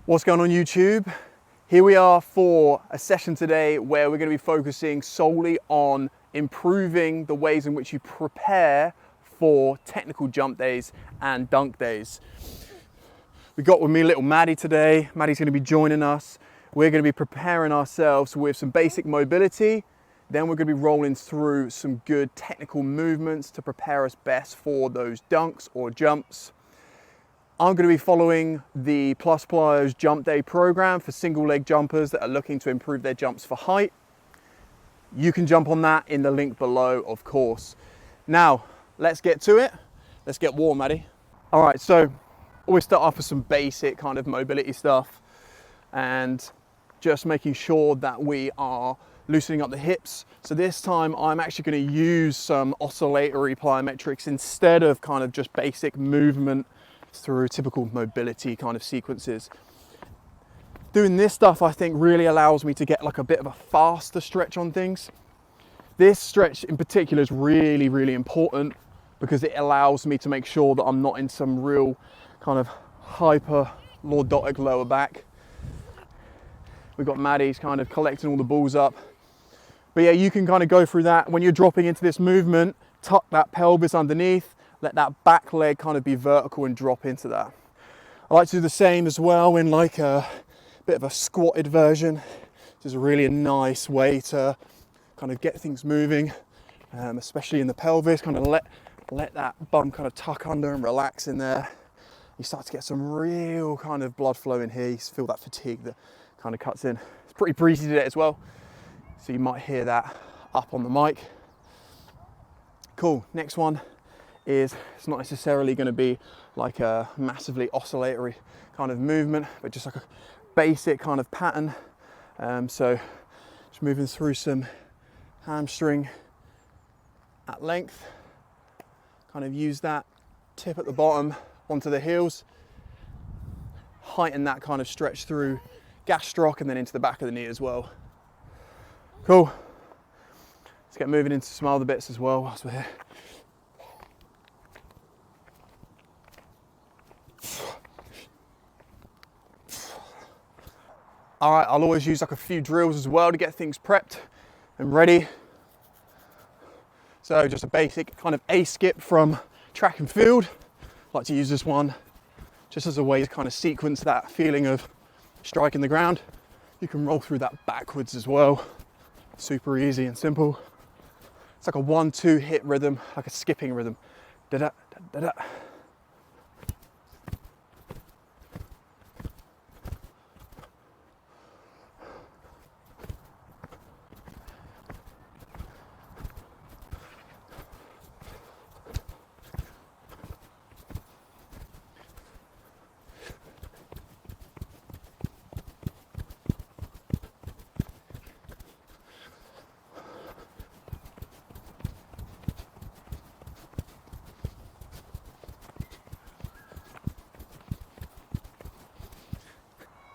What's going on YouTube? Here we are for a session today where we're going to be focusing solely on improving the ways in which you prepare for technical jump days and dunk days. We got with me little Maddie today. Maddie's going to be joining us. We're going to be preparing ourselves with some basic mobility. Then we're going to be rolling through some good technical movements to prepare us best for those dunks or jumps. I'm going to be following the Plus Plyos JumpDay Program for single leg jumpers that are looking to improve their jumps for height. You can jump on that in the link below, of course. Now, let's get to it. Let's get warm, Maddie. All right, so always start off with some basic kind of mobility stuff and just making sure that we are loosening up the hips. So this time I'm actually going to use some oscillatory plyometrics instead of kind of just basic movement through typical mobility kind of sequences. Doing this stuff I think really allows me to get like a bit of a faster stretch on things. This stretch in particular is really important because it allows me to make sure that I'm not in some real kind of hyper lordotic lower back. We've got Maddie's kind of collecting all the balls up. But yeah, you can kind of go through that. When you're dropping into this movement, tuck that pelvis underneath, let that back leg kind of be vertical and drop into that. I like to do the same as well in like a bit of a squatted version. Which is really a nice way to kind of get things moving, especially in the pelvis. Kind of let that bum kind of tuck under and relax in there. You start to get some real kind of blood flow in here. You feel that fatigue that kind of cuts in. It's pretty breezy today as well, so you might hear that up on the mic. Cool, next one is, it's not necessarily going to be like a massively oscillatory kind of movement, but just like a basic kind of pattern. So just moving through some hamstring at length, kind of use that tip at the bottom onto the heels, heighten that kind of stretch through gastroc and then into the back of the knee as well. Cool. Let's get moving into some other bits as well whilst we're here. All right, I'll always use like a few drills as well to get things prepped and ready. So just a basic kind of A skip from track and field. I like to use this one just as a way to kind of sequence that feeling of striking the ground. You can roll through that backwards as well. Super easy and simple. It's like a 1-2 hit rhythm, like a skipping rhythm. Da-da, da-da.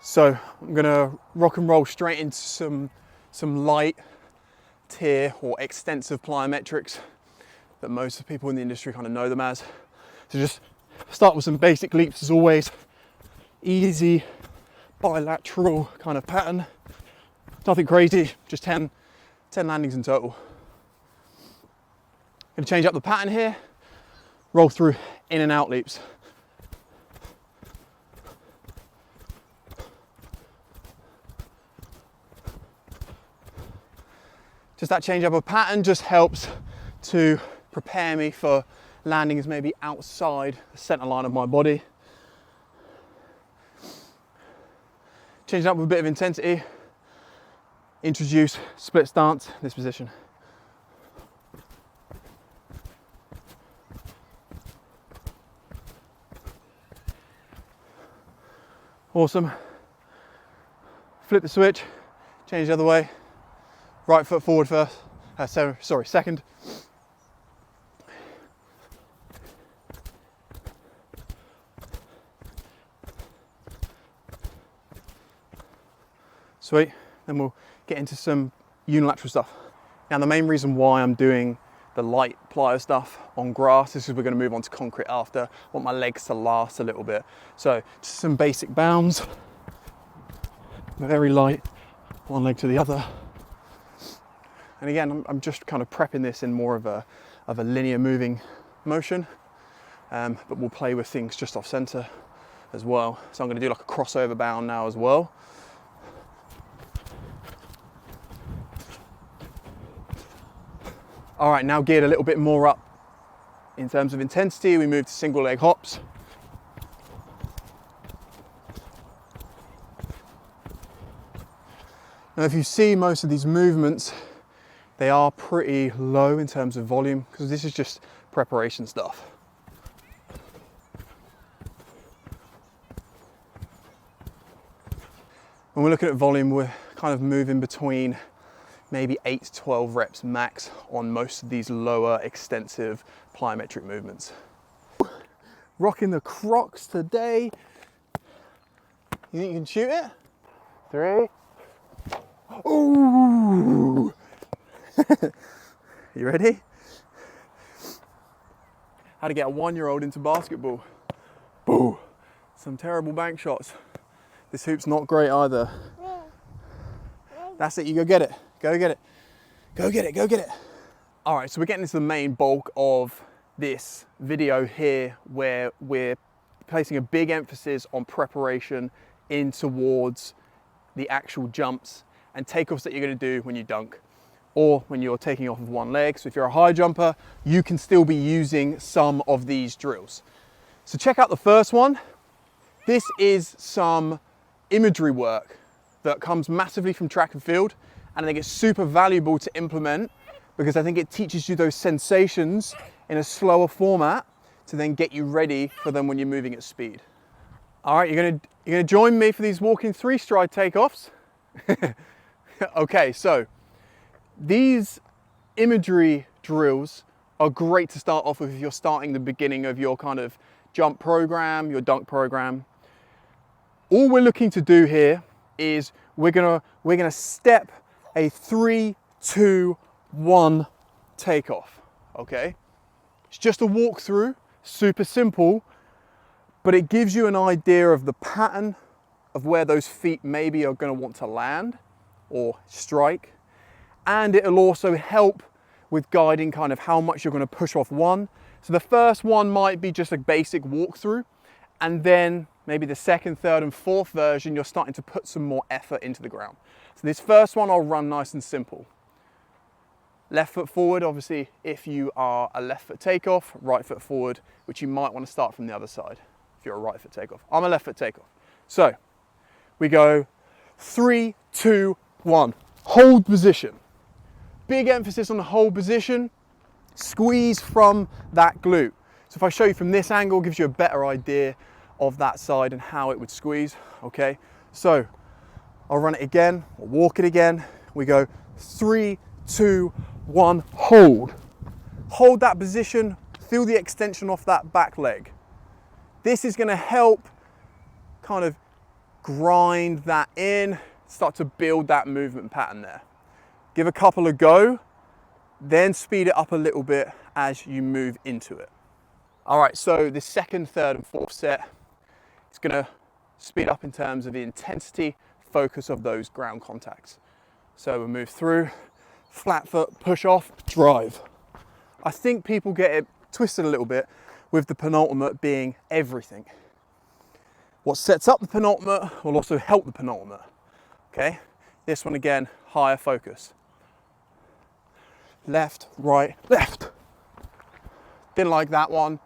So I'm gonna rock and roll straight into some light tier or extensive plyometrics that most of the people in the industry kind of know them as. So just start with some basic leaps as always. Easy bilateral kind of pattern. Nothing crazy, just 10 landings in total. Gonna change up the pattern here. Roll through in and out leaps. Just that change up of pattern just helps to prepare me for landings maybe outside the center line of my body. Changing up with a bit of intensity. Introduce split stance in this position. Awesome. Flip the switch, change the other way. Right foot forward first, second. Sweet, then we'll get into some unilateral stuff. Now the main reason why I'm doing the light plyo stuff on grass is because we're going to move on to concrete after. I want my legs to last a little bit. So just some basic bounds, very light, one leg to the other. And again, I'm just kind of prepping this in more of a linear moving motion, but we'll play with things just off center as well. So I'm going to do like a crossover bound now as well. All right, now geared a little bit more up in terms of intensity, we move to single leg hops. Now, if you see most of these movements, they are pretty low in terms of volume because this is just preparation stuff. When we're looking at volume, we're kind of moving between maybe 8 to 12 reps max on most of these lower extensive plyometric movements. Rocking the Crocs today. You think you can shoot it? 3. Ooh! You ready? How to get a 1-year-old into basketball. Boo! Some terrible bank shots. This hoop's not great either. That's it, you go get it. Go get it. Go get it, go get it. All right, so we're getting into the main bulk of this video here where we're placing a big emphasis on preparation in towards the actual jumps and takeoffs that you're gonna do when you dunk or when you're taking off of one leg. So if you're a high jumper, you can still be using some of these drills. So check out the first one. This is some imagery work that comes massively from track and field, and I think it's super valuable to implement because I think it teaches you those sensations in a slower format to then get you ready for them when you're moving at speed. All right, you're gonna join me for these walking 3-stride takeoffs. Okay, so these imagery drills are great to start off with if you're starting the beginning of your kind of jump program, your dunk program. All we're looking to do here is we're gonna step a 3, 2, 1 takeoff, okay? It's just a walkthrough, super simple, but it gives you an idea of the pattern of where those feet maybe are gonna want to land or strike. And it'll also help with guiding kind of how much you're gonna push off one. So the first one might be just a basic walkthrough, and then maybe the second, third, and fourth version, you're starting to put some more effort into the ground. So this first one, I'll run nice and simple. Left foot forward, obviously, if you are a left foot takeoff, right foot forward, which you might want to start from the other side if you're a right foot takeoff. I'm a left foot takeoff. So we go 3, 2, 1. Hold position. Big emphasis on the hold position. Squeeze from that glute. So if I show you from this angle, it gives you a better idea of that side and how it would squeeze, okay? So I'll run it again, I'll walk it again. We go 3, 2, 1, hold. Hold that position, feel the extension off that back leg. This is gonna help kind of grind that in, start to build that movement pattern there. Give a couple a go, then speed it up a little bit as you move into it. All right, so the second, third, and fourth set, it's gonna speed up in terms of the intensity, focus of those ground contacts. So we'll move through, flat foot, push off, drive. I think people get it twisted a little bit with the penultimate being everything. What sets up the penultimate will also help the penultimate, okay? This one again, higher focus. Left, right, left. Didn't like that one.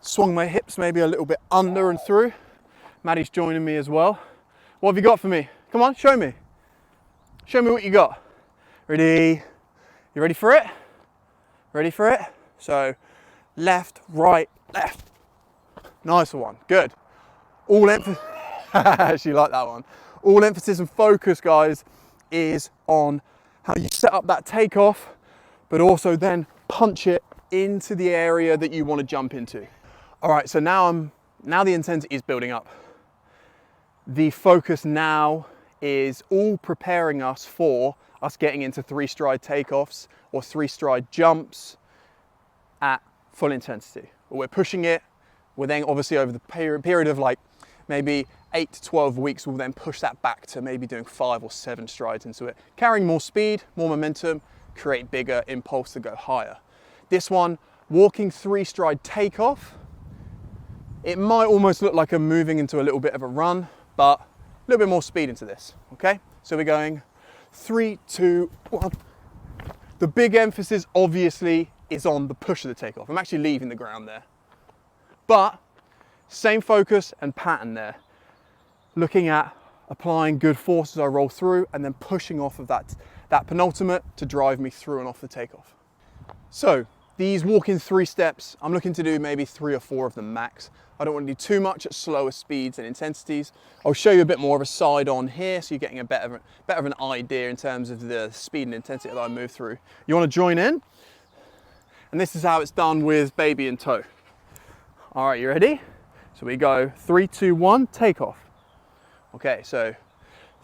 Swung my hips maybe a little bit under and through. Maddie's joining me as well. What have you got for me? Come on, show me. Show me what you got. Ready? You ready for it? Ready for it? So left, right, left. Nice one, good. All emphasis, she liked that one. All emphasis and focus, guys, is on how you set up that takeoff, but also then punch it into the area that you want to jump into. All right, so now the intensity is building up. The focus now is all preparing us for us getting into 3-stride takeoffs or 3-stride jumps at full intensity. We're pushing it. We're then obviously over the period of like maybe 8 to 12 weeks, we'll then push that back to maybe doing 5 or 7 strides into it. Carrying more speed, more momentum, create bigger impulse to go higher. This one, walking 3-stride takeoff. It might almost look like I'm moving into a little bit of a run, but a little bit more speed into this, okay? So we're going 3, 2, 1. The big emphasis obviously is on the push of the takeoff. I'm actually leaving the ground there. But same focus and pattern there. Looking at applying good force as I roll through and then pushing off of that penultimate to drive me through and off the takeoff. So these walking 3 steps, I'm looking to do maybe 3 or 4 of them max. I don't want to do too much at slower speeds and intensities. I'll show you a bit more of a side on here so you're getting a better of an idea in terms of the speed and intensity that I move through. You want to join in? And this is how it's done with baby and toe. All right, you ready? So we go 3, 2, 1, take off. Okay, so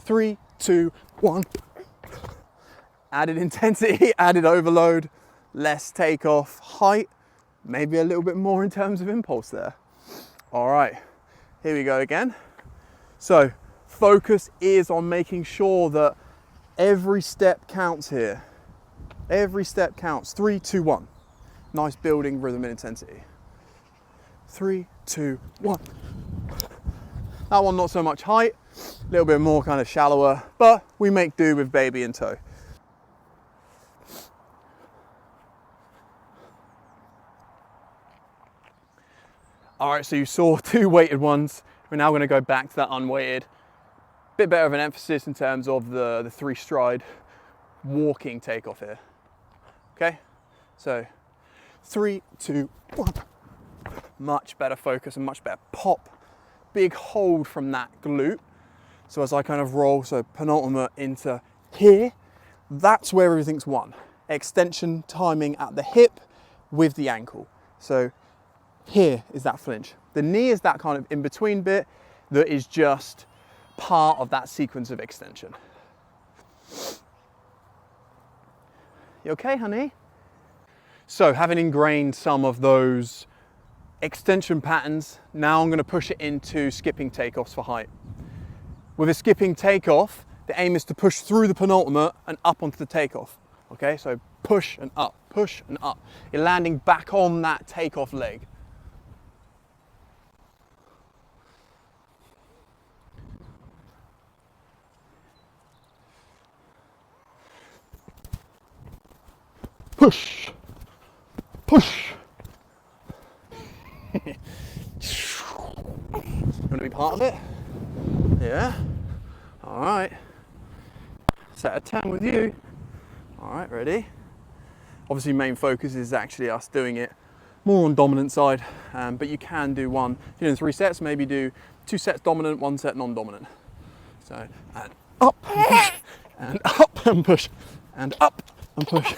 3, 2, 1. Added intensity, added overload, less takeoff, height, maybe a little bit more in terms of impulse there. All right, here we go again. So focus is on making sure that every step counts here. Every step counts. 3, 2, 1. Nice building rhythm and intensity. 3, 2, 1. That one not so much height, a little bit more kind of shallower, but we make do with baby and toe. All right, so you saw 2 weighted ones. We're now going to go back to that unweighted. Bit better of an emphasis in terms of the 3-stride walking takeoff here. Okay, so 3, 2, 1. Much better focus and much better pop. Big hold from that glute. So as I kind of roll, so penultimate into here, that's where everything's won. Extension timing at the hip with the ankle. So here is that flinch. The knee is that kind of in-between bit that is just part of that sequence of extension. You okay, honey? So having ingrained some of those extension patterns, now I'm going to push it into skipping takeoffs for height. With a skipping takeoff, the aim is to push through the penultimate and up onto the takeoff. Okay, so push and up, push and up. You're landing back on that takeoff leg. Push, push. You want to be part of it? Yeah. All right. Set a 10 with you. All right, ready? Obviously, main focus is actually us doing it more on dominant side, but you can do one. If you're doing 3 sets, maybe do 2 sets dominant, 1 set non-dominant. So, and up, and push, and up, and push, and up, and push.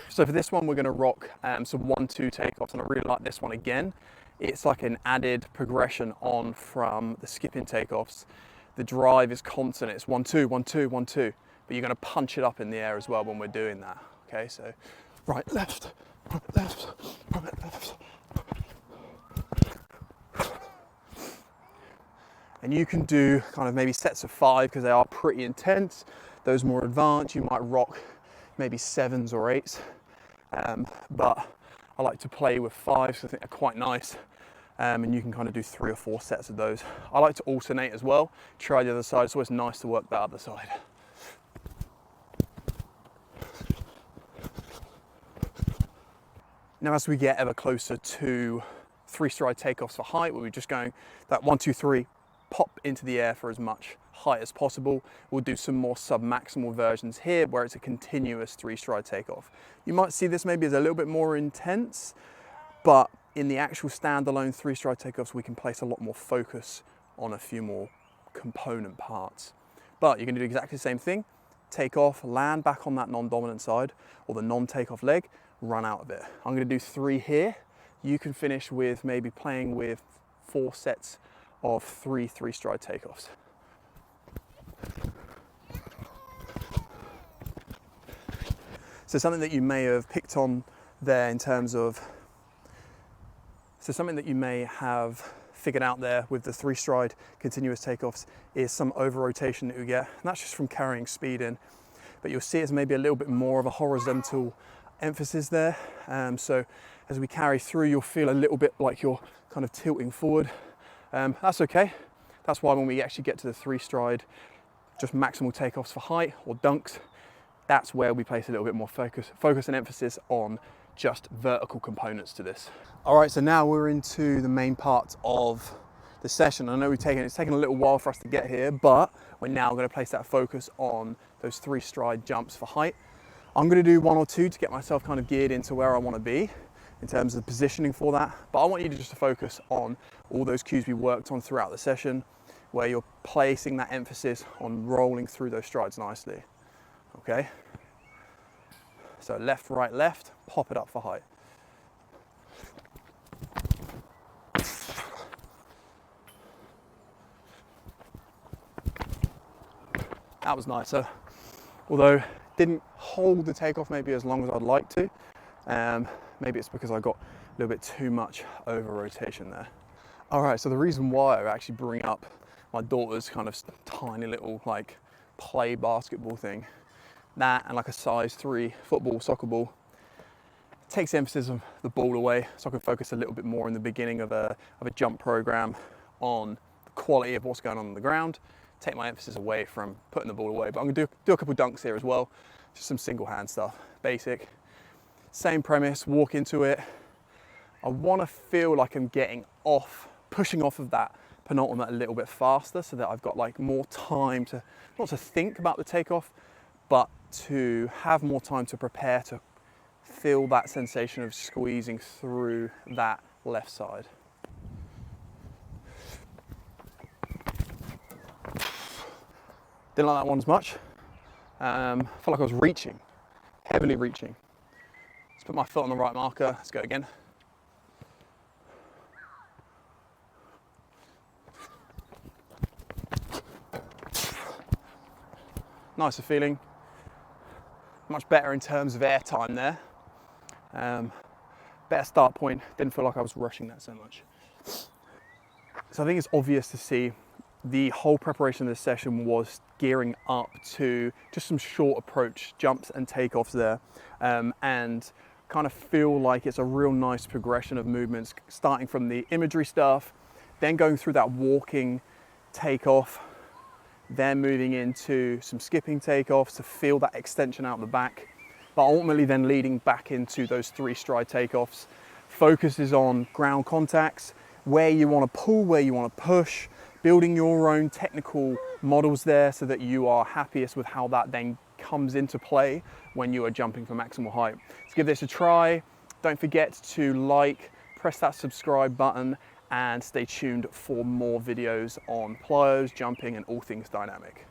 So for this one, we're going to rock some 1-2 takeoffs, and I really like this one again. It's like an added progression on from the skipping takeoffs. The drive is constant. It's 1-2, 1-2, 1-2, but you're going to punch it up in the air as well when we're doing that. Okay, so right, left, right, left, right, left. And you can do kind of maybe sets of 5 because they are pretty intense. Those more advanced, you might rock maybe 7s or 8s. But I like to play with 5s because I think they're quite nice. And you can kind of do 3 or 4 sets of those. I like to alternate as well. Try the other side. It's always nice to work that other side. Now, as we get ever closer to 3-stride takeoffs for height, where we're just going that 1, 2, 3, pop into the air for as much height as possible. We'll do some more sub-maximal versions here where it's a continuous 3-stride takeoff. You might see this maybe as a little bit more intense, but in the actual standalone 3-stride takeoffs, we can place a lot more focus on a few more component parts. But you can do exactly the same thing. Take off, land back on that non-dominant side or the non-takeoff leg, run out of it. I'm going to do 3 here. You can finish with maybe playing with 4 sets of 3 3-stride takeoffs. So something that you may have picked on there in terms of, so something that you may have figured out there with the 3-stride continuous takeoffs is some over rotation that you get, and that's just from carrying speed in. But you'll see it's maybe a little bit more of a horizontal emphasis there. So as we carry through, you'll feel a little bit like you're kind of tilting forward. That's okay. That's why when we actually get to the 3-stride, just maximal takeoffs for height or dunks, that's where we place a little bit more focus and emphasis on just vertical components to this. All right, so now we're into the main part of the session. I know it's taken a little while for us to get here, but we're now going to place that focus on those 3-stride jumps for height. I'm going to do 1 or 2 to get myself kind of geared into where I want to be in terms of positioning for that. But I want you to just focus on all those cues we worked on throughout the session, where you're placing that emphasis on rolling through those strides nicely. Okay? So left, right, left, pop it up for height. That was nicer, although didn't hold the takeoff maybe as long as I'd like to. Maybe it's because I got a little bit too much over rotation there. All right, so the reason why I actually bring up my daughter's kind of tiny little like play basketball thing, that and like a size 3 football, soccer ball, takes the emphasis of the ball away, so I can focus a little bit more in the beginning of a jump program on the quality of what's going on the ground, take my emphasis away from putting the ball away. But I'm gonna do a couple of dunks here as well, just some single hand stuff, basic. Same premise, walk into it. I wanna feel like I'm getting off, pushing off of that penultimate a little bit faster so that I've got like more time to, not to think about the takeoff, but to have more time to prepare to feel that sensation of squeezing through that left side. Didn't like that one as much. I felt like I was reaching, heavily reaching. Let's put my foot on the right marker. Let's go again. Nicer feeling. Much better in terms of air time there. Better start point. Didn't feel like I was rushing that so much. So I think it's obvious to see the whole preparation of this session was gearing up to just some short approach jumps and takeoffs there, and kind of feel like it's a real nice progression of movements, starting from the imagery stuff, then going through that walking takeoff, then moving into some skipping takeoffs to feel that extension out the back, but ultimately then leading back into those 3-stride takeoffs. Focus is on ground contacts, where you want to pull, where you want to push, building your own technical models there so that you are happiest with how that then comes into play when you are jumping for maximal height. Let's give this a try. Don't forget to like, press that subscribe button, and stay tuned for more videos on plyos, jumping, and all things dynamic.